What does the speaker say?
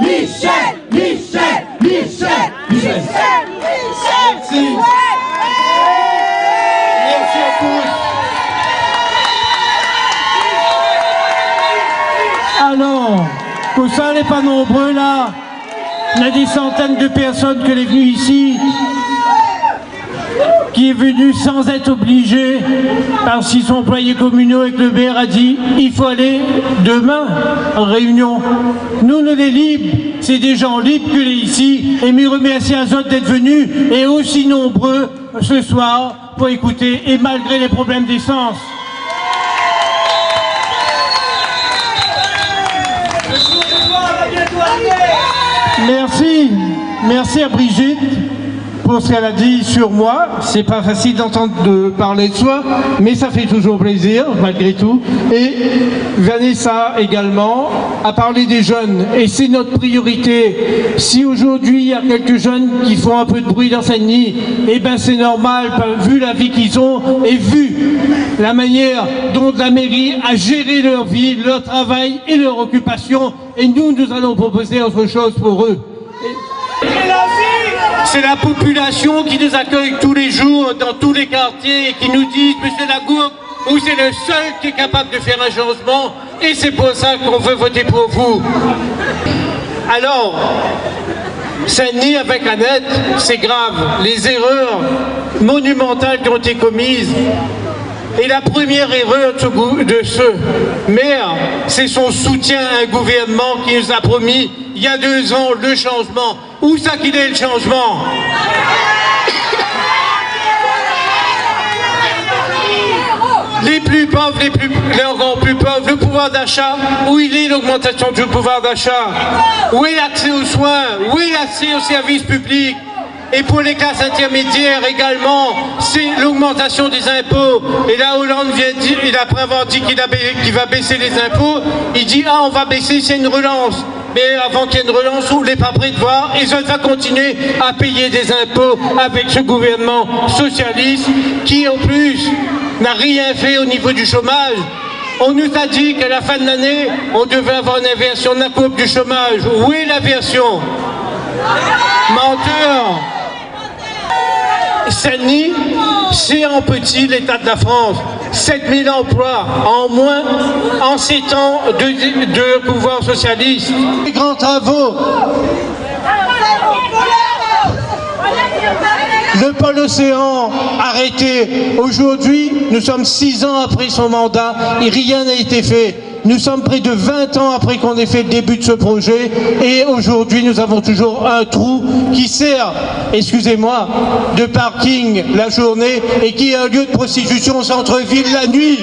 Merci. Merci à tous. Alors, que ça n'est pas nombreux là, il y a des centaines de personnes qui sont venues ici, qui est venu sans être obligé par six employés communaux et que le maire a dit il faut aller demain en réunion. Nous, on est libres, c'est des gens libres que les ici, et me remercie à Zot d'être venus et aussi nombreux ce soir pour écouter et malgré les problèmes d'essence. Merci à Brigitte pour ce qu'elle a dit sur moi. C'est pas facile d'entendre parler de soi, mais ça fait toujours plaisir malgré tout. Et Vanessa également a parlé des jeunes et c'est notre priorité. Si aujourd'hui il y a quelques jeunes qui font un peu de bruit dans Saint-Denis, eh ben c'est normal vu la vie qu'ils ont et vu la manière dont la mairie a géré leur vie, leur travail et leur occupation. Et nous allons proposer autre chose pour eux. C'est la population qui nous accueille tous les jours dans tous les quartiers et qui nous dit « Monsieur Lagourgue, vous êtes le seul qui est capable de faire un changement et c'est pour ça qu'on veut voter pour vous. » Alors, Saint-Denis avec Annette, c'est grave. Les erreurs monumentales qui ont été commises. Et la première erreur de ce maire, c'est son soutien à un gouvernement qui nous a promis il y a 2 ans le changement. Où ça qu'il est le changement? Les plus pauvres, les encore plus pauvres, le pouvoir d'achat, où il est l'augmentation du pouvoir d'achat? Où est l'accès aux soins? Où est l'accès aux services publics? Et pour les classes intermédiaires également, c'est l'augmentation des impôts. Et là, Hollande vient dire, après avoir dit qu'il va baisser les impôts, il dit « Ah, on va baisser, c'est une relance ». Mais avant qu'il y ait une relance, on n'est pas prêt de voir. Et ça va continuer à payer des impôts avec ce gouvernement socialiste qui, en plus, n'a rien fait au niveau du chômage. On nous a dit qu'à la fin de l'année, on devait avoir une inversion de la courbe du chômage. Où est l'inversion? Menteur! Saint-Denis, c'est en petit l'état de la France. 7000 emplois en moins en 7 ans de pouvoir socialiste. Les grands travaux. Le pôle Océan arrêté. Aujourd'hui, nous sommes 6 ans après son mandat et rien n'a été fait. Nous sommes près de 20 ans après qu'on ait fait le début de ce projet et aujourd'hui nous avons toujours un trou qui sert, excusez-moi, de parking la journée et qui est un lieu de prostitution au centre-ville la nuit.